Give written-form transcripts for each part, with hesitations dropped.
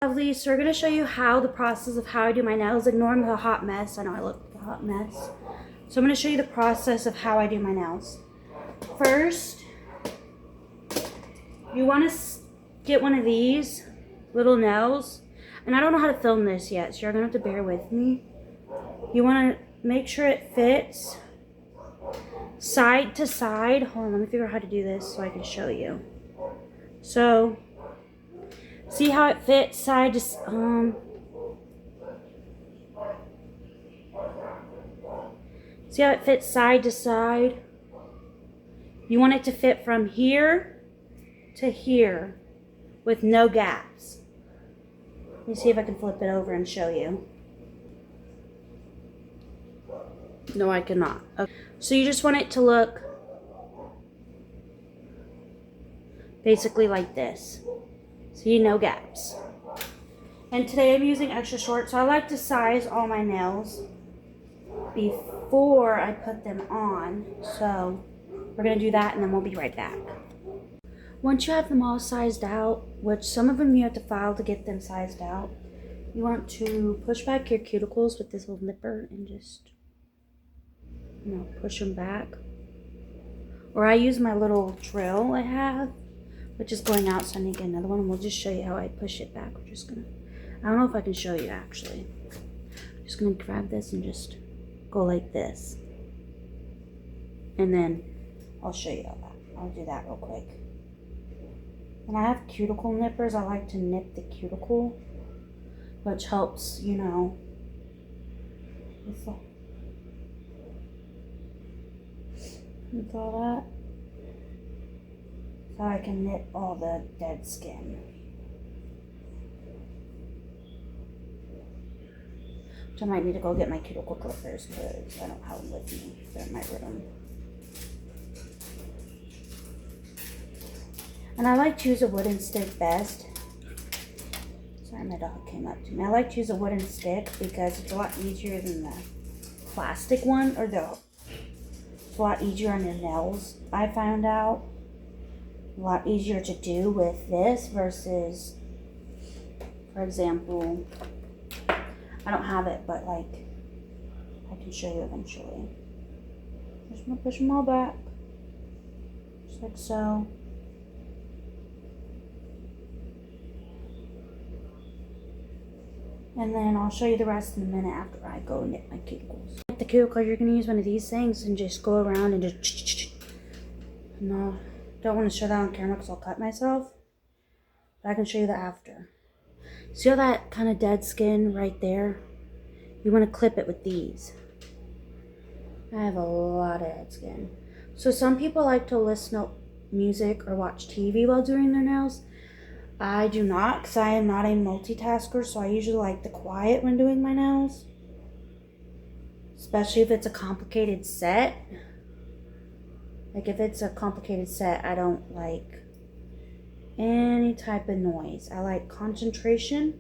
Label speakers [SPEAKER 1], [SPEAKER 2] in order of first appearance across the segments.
[SPEAKER 1] Lovely, so we're going to show you how the process of how I do my nails. Ignore the hot mess. I know I look like a hot mess. So I'm going to show you the process of how I do my nails. First, you want to get one of these little nails. And I don't know how to film this yet, so you're going to have to bear with me. You want to make sure it fits side to side. Hold on, let me figure out how to do this so I can show you. So, see how it fits side to see how it fits side to side? You want it to fit from here to here with no gaps. Let me see if I can flip it over and show you. No, I cannot. Okay. So you just want it to look basically like this. See, no gaps. And today I'm using extra short, so I like to size all my nails before I put them on. So we're gonna do that and then we'll be right back. Once you have them all sized out, which some of them you have to file to get them sized out, you want to push back your cuticles with this little nipper and just, push them back. Or I use my little drill I have, which is going out, so I need to get another one. And we'll just show you how I push it back. We're just gonna, I don't know if I can show you actually. I'm just gonna grab this and just go like this. And then I'll show you all that. I'll do that real quick. When I have cuticle nippers, I like to nip the cuticle, which helps, with all that. So I can nip all the dead skin. Which I might need to go get my cuticle clippers because I don't have them with me. They're in my room. And I like to use a wooden stick best. Sorry, my dog came up to me. I like to use a wooden stick because it's a lot easier than the plastic one, it's a lot easier on your nails, I found out. A lot easier to do with this versus, for example, I don't have it, but I can show you eventually. Just gonna push them all back, just like so. And then I'll show you the rest in a minute after I go nip my cuticles. With the cuticle, you're gonna use one of these things and just go around and just. No, don't want to show that on camera because I'll cut myself. But I can show you that after. See all that kind of dead skin right there? You want to clip it with these. I have a lot of dead skin. So some people like to listen to music or watch TV while doing their nails. I do not, because I am not a multitasker, so I usually like the quiet when doing my nails. Especially if it's a complicated set. Like if it's a complicated set, I don't like any type of noise. I like concentration.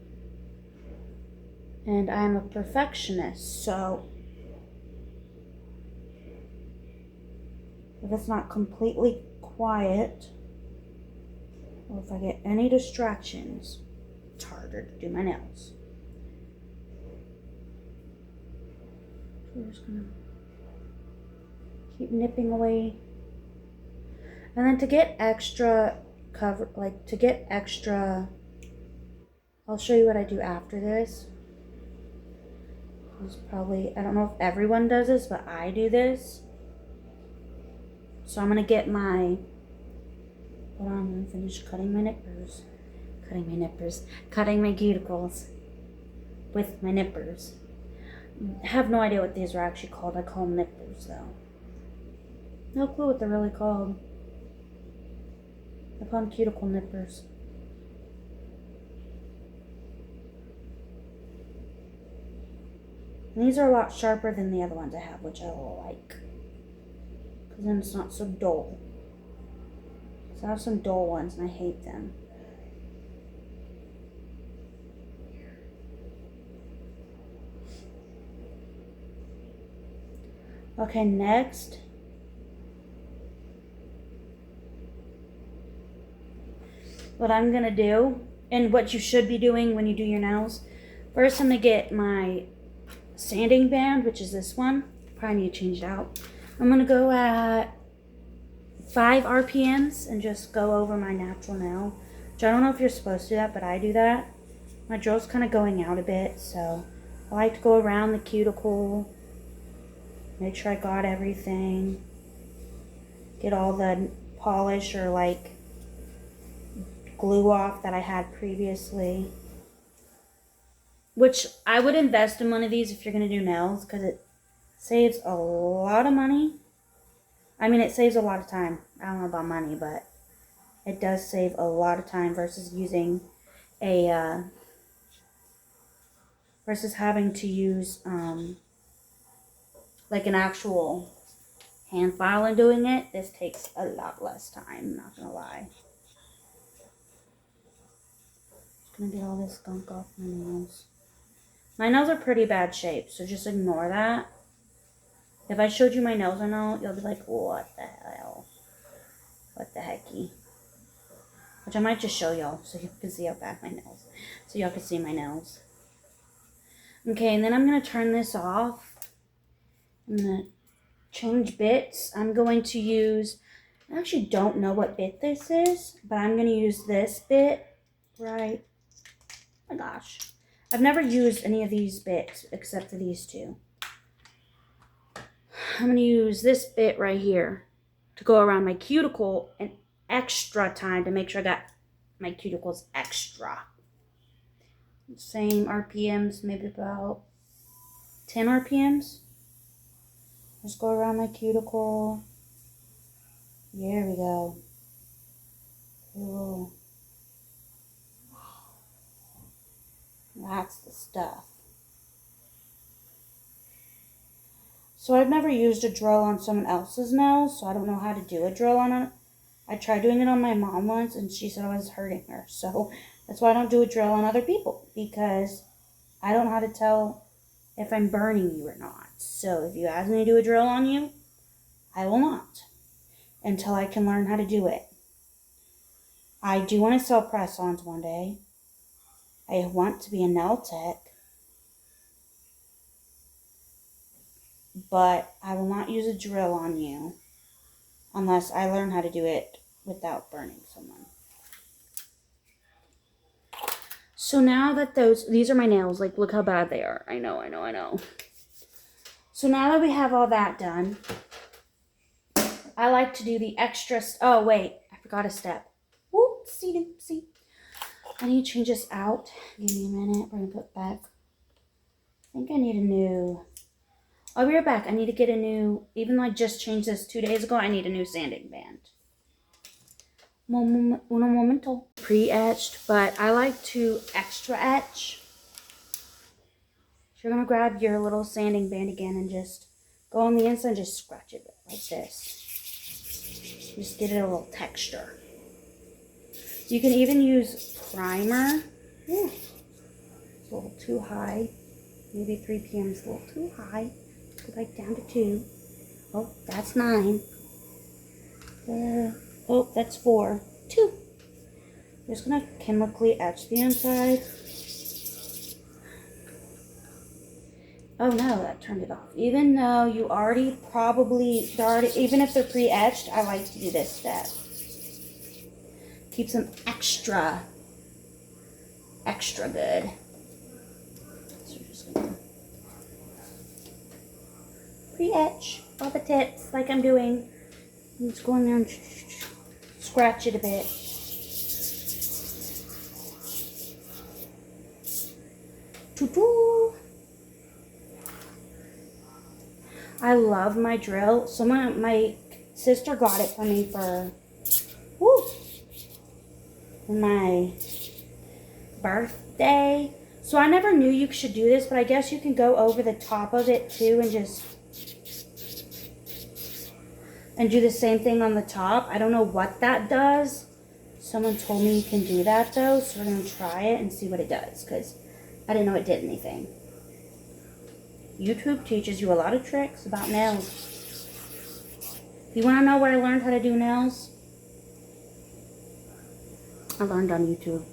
[SPEAKER 1] And I'm a perfectionist, so if it's not completely quiet, or if I get any distractions, it's harder to do my nails. So we're just gonna keep nipping away. And then to get extra cover, I'll show you what I do after this. It's probably, I don't know if everyone does this, but I do this. So I'm gonna get my, hold on, I'm gonna finish cutting my cuticles with my nippers. I have no idea what these are actually called. I call them nippers though. No clue what they're really called. I call them cuticle nippers. And these are a lot sharper than the other ones I have, which I like. Because then it's not so dull. So I have some dull ones and I hate them. Okay, next. What I'm gonna do and what you should be doing when you do your nails. First, I'm going to get my sanding band, which is this one. Probably need to change it out. I'm going to go at 5 RPMs and just go over my natural nail. Which I don't know if you're supposed to do that, but I do that. My drill's kind of going out a bit, so I like to go around the cuticle. Make sure I got everything. Get all the polish or like glue off that I had previously. Which I would invest in one of these if you're going to do nails, because it saves a lot of money. I mean, it saves a lot of time. I don't know about money, but it does save a lot of time versus using a, versus having to use, like an actual hand file and doing it. This takes a lot less time, not gonna lie. Just gonna get all this gunk off my nails. My nails are pretty bad shape, so just ignore that. If I showed you my nails or not, you'll be like, what the hell? What the hecky? Which I might just show y'all so you can see how bad my nails. So y'all can see my nails. Okay, and then I'm going to turn this off. I'm going to change bits. I'm going to use, I actually don't know what bit this is, but I'm going to use this bit right. Oh my gosh. I've never used any of these bits except for these two. I'm going to use this bit right here to go around my cuticle an extra time to make sure I got my cuticles extra. Same RPMs, maybe about 10 RPMs. Just go around my cuticle. There we go. Cool. That's the stuff. So I've never used a drill on someone else's nails, so I don't know how to do a drill on it. I tried doing it on my mom once, and she said I was hurting her. So that's why I don't do a drill on other people, because I don't know how to tell if I'm burning you or not. So if you ask me to do a drill on you, I will not until I can learn how to do it. I do want to sell press-ons one day. I want to be a nail tech. But I will not use a drill on you unless I learn how to do it without burning someone. So now that these are my nails, like look how bad they are. I know. So now that we have all that done, I like to do the extra, oh wait, I forgot a step. Whoopsie. I need to change this out. Give me a minute, we're gonna put back. I think I need a new, I'll be right back. I need to get a new, even though I just changed this 2 days ago, I need a new sanding band. Uno momento. Pre-etched, but I like to extra etch. So you're going to grab your little sanding band again and just go on the inside and just scratch it like this. Just get it a little texture. You can even use primer. Ooh, it's a little too high. Maybe 3 p.m. is a little too high. Go back down to 2. Oh, that's 9. Oh, that's 4. 2. I'm just going to chemically etch the inside. Oh no, that turned it off. Even though you already even if they're pre-etched, I like to do this step. Keeps them extra good. So we're just going to pre-etch all the tips like I'm doing. I'm just going there and scratch it a bit. Choo-choo. I love my drill. My sister got it for me for my birthday. So I never knew you should do this, but I guess you can go over the top of it too and do the same thing on the top. I don't know what that does. Someone told me you can do that though, so we're going to try it and see what it does, because I didn't know it did anything. YouTube teaches you a lot of tricks about nails. If you want to know where I learned how to do nails, I learned on YouTube.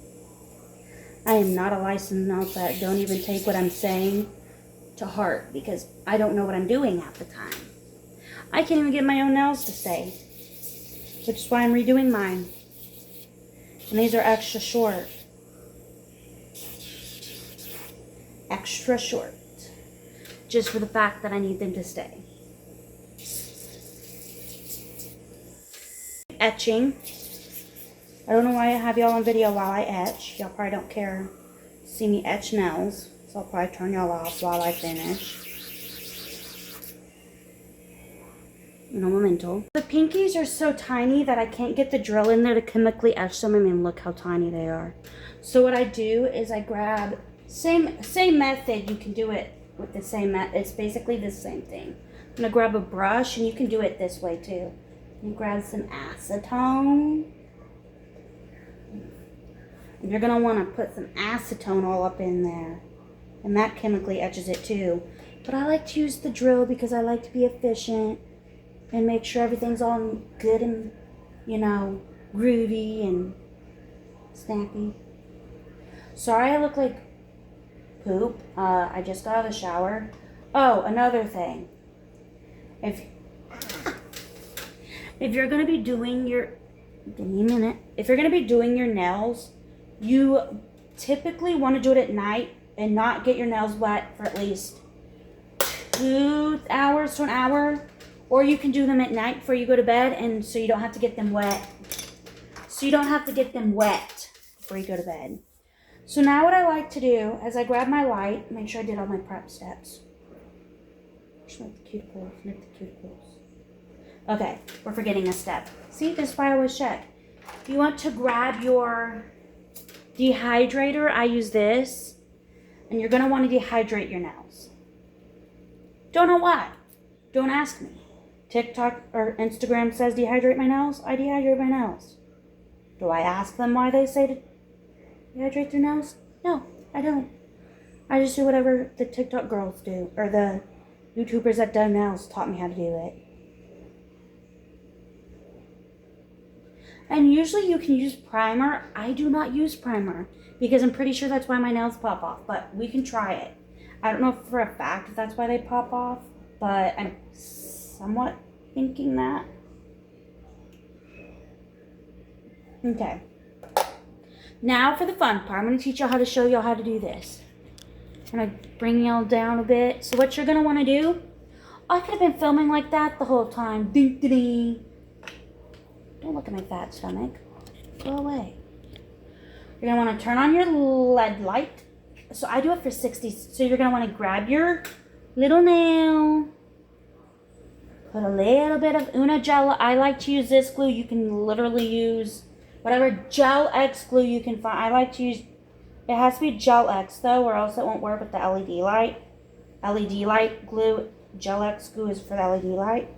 [SPEAKER 1] I am not a licensed nail tech. Don't even take what I'm saying to heart because I don't know what I'm doing half the time. I can't even get my own nails to stay, which is why I'm redoing mine. And these are extra short. Extra short. Just for the fact that I need them to stay. Etching. I don't know why I have y'all on video while I etch. Y'all probably don't care to see me etch nails. So I'll probably turn y'all off while I finish. No memento. The pinkies are so tiny that I can't get the drill in there to chemically etch them. I mean, look how tiny they are. So what I do is I grab, same method, you can do it with the same method. It's basically the same thing. I'm gonna grab a brush, and you can do it this way too. You grab some acetone. And you're gonna wanna put some acetone all up in there. And that chemically etches it too. But I like to use the drill because I like to be efficient and make sure everything's all good and, you know, groovy and snappy. Sorry I look like poop. I just got out of the shower. Oh, another thing. If you're gonna be doing your, give me a minute. If you're gonna be doing your nails, you typically want to do it at night and not get your nails wet for at least 2 hours to an hour. Or you can do them at night before you go to bed, and so you don't have to get them wet. So you don't have to get them wet before you go to bed. So now what I like to do is I grab my light, make sure I did all my prep steps. Snip the cuticles, snip the cuticles. Okay, we're forgetting a step. See, this is why I always check. You want to grab your dehydrator. I use this. And you're going to want to dehydrate your nails. Don't know why. Don't ask me. TikTok or Instagram says dehydrate my nails. I dehydrate my nails. Do I ask them why they say to dehydrate their nails? No, I don't. I just do whatever the TikTok girls do. Or the YouTubers that do nails taught me how to do it. And usually you can use primer. I do not use primer because I'm pretty sure that's why my nails pop off. But we can try it. I don't know for a fact if that's why they pop off, but I'm somewhat thinking that. Okay. Now for the fun part. I'm going to teach y'all how to show y'all how to do this. I'm going to bring y'all down a bit. So what you're going to want to do, I could have been filming like that the whole time. Ding, ding, ding. Don't look at my fat stomach. Go away. You're going to want to turn on your LED light. So I do it for 60. So you're going to want to grab your little nail. Put a little bit of Una Gel. I like to use this glue. You can literally use whatever Gel X glue you can find. I like to use, it has to be Gel X though, or else it won't work with the LED light. LED light glue. Gel X glue is for the LED light.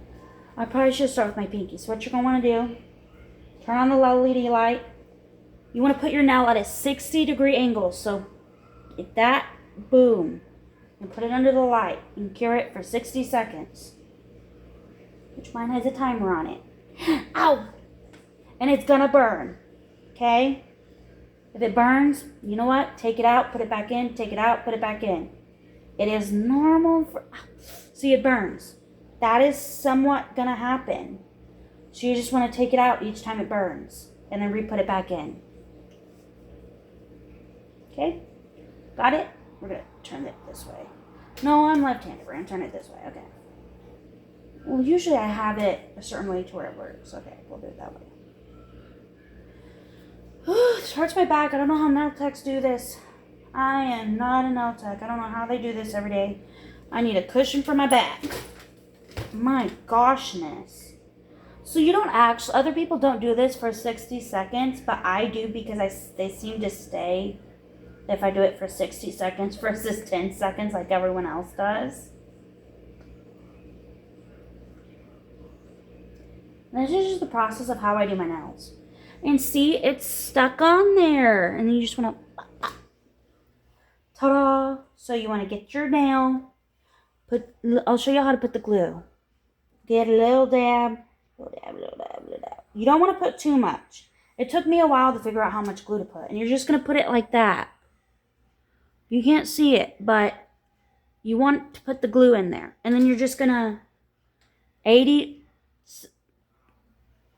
[SPEAKER 1] I probably should start with my pinky. So what you're going to want to do, turn on the LED light. You want to put your nail at a 60-degree angle. So get that, boom, and put it under the light and cure it for 60 seconds. Which mine has a timer on it. Ow! And it's gonna burn. Okay? If it burns, you know what? Take it out, put it back in, take it out, put it back in. It is normal for, see, it burns. That is somewhat gonna happen. So you just want to take it out each time it burns and then re-put it back in. Okay? Got it? We're gonna turn it this way. No, I'm left-handed. We're gonna turn it this way. Okay. Well, usually I have it a certain way to where it works. Okay, we'll do it that way. This hurts my back. I don't know how nail techs do this. I am not a nail tech. I don't know how they do this every day. I need a cushion for my back. My goshness. So you don't actually, other people don't do this for 60 seconds, but I do because they seem to stay if I do it for 60 seconds versus 10 seconds like everyone else does. This is just the process of how I do my nails. And see, it's stuck on there. And then you just want to, ta-da. So you want to get your nail. I'll show you how to put the glue. Get a little dab, little dab, little dab, little dab. You don't want to put too much. It took me a while to figure out how much glue to put. And you're just going to put it like that. You can't see it, but you want to put the glue in there. And then you're just gonna 80,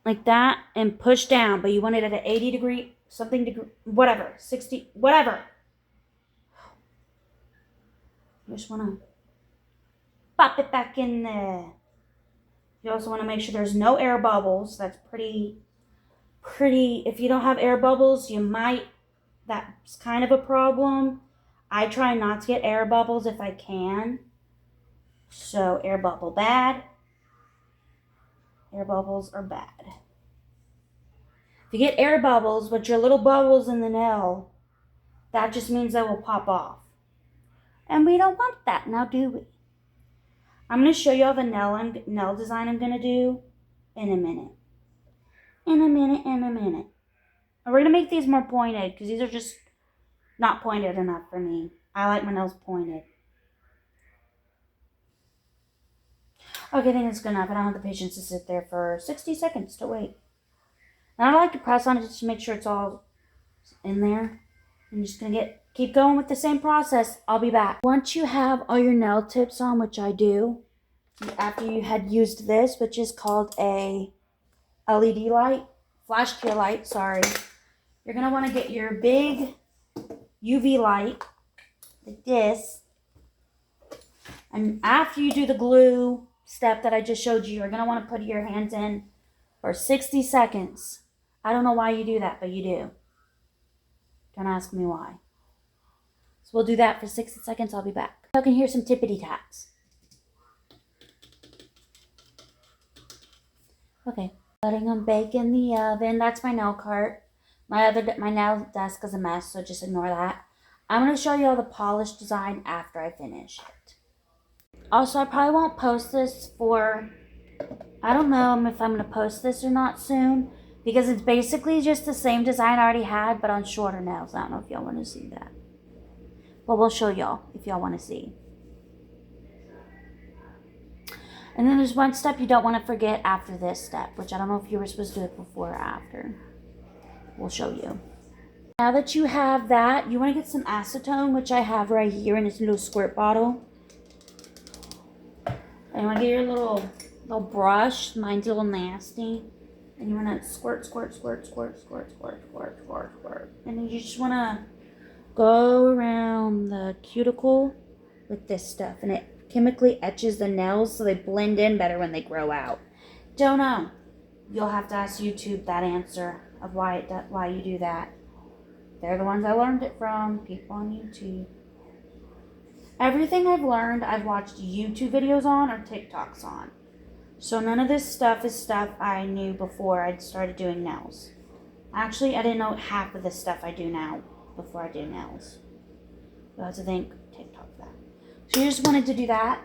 [SPEAKER 1] like that, and push down. But you want it at an 80 degree, something degree, whatever, 60, whatever. You just wanna pop it back in there. You also want to make sure there's no air bubbles. That's pretty, if you don't have air bubbles, you might, that's kind of a problem. I try not to get air bubbles if I can. So air bubble bad. Air bubbles are bad. If you get air bubbles, but your little bubbles in the nail, that just means they will pop off. And we don't want that, now do we? I'm going to show you all the nail design I'm going to do in a minute. In a minute. And we're going to make these more pointed because these are just not pointed enough for me. I like my nails pointed. Okay, I think it's good enough. I don't have the patience to sit there for 60 seconds to wait. And I like to press on it just to make sure it's all in there. I'm just going to keep going with the same process. I'll be back. Once you have all your nail tips on, which I do, after you had used this, which is called a LED light, flash cure light, sorry. You're going to want to get your big UV light, like this. And after you do the glue step that I just showed you, you're going to want to put your hands in for 60 seconds. I don't know why you do that, but you do. Don't ask me why. So we'll do that for 60 seconds. I'll be back. I can hear some tippity taps. Okay, letting them bake in the oven. That's my nail cart. My nail desk is a mess, so just ignore that. I'm going to show you all the polish design after I finish it. Also, I probably won't post this for, I don't know if I'm going to post this or not soon, because it's basically just the same design I already had, but on shorter nails. I don't know if y'all want to see that. But we'll show y'all if y'all want to see. And then there's one step you don't want to forget after this step, which I don't know if you were supposed to do it before or after. We'll show you. Now that you have that, you want to get some acetone, which I have right here in this little squirt bottle. And you want to get your little brush. Mine's a little nasty. And you want to squirt. And then you just want to go around the cuticle with this stuff. And it chemically etches the nails so they blend in better when they grow out. Don't know. You'll have to ask YouTube that answer of why you do that. They're the ones I learned it from. People on YouTube. Everything I've learned, I've watched YouTube videos on or TikToks on. So none of this stuff is stuff I knew before I started doing nails. Actually, I didn't know half of the stuff I do now before I do nails. You have to thank TikTok for that. So you just wanted to do that.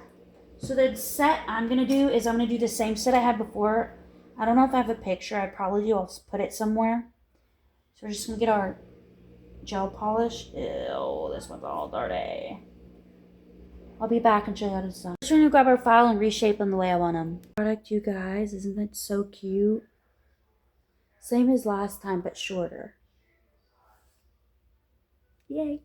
[SPEAKER 1] So the set I'm going to do is I'm going to do the same set I had before. I don't know if I have a picture. I probably do. I'll put it somewhere. So we're just going to get our gel polish. Ew, this one's all dirty. I'll be back and show you how to design. Just going to grab our file and reshape them the way I want them. Product, you guys. Isn't that so cute? Same as last time, but shorter. Yay.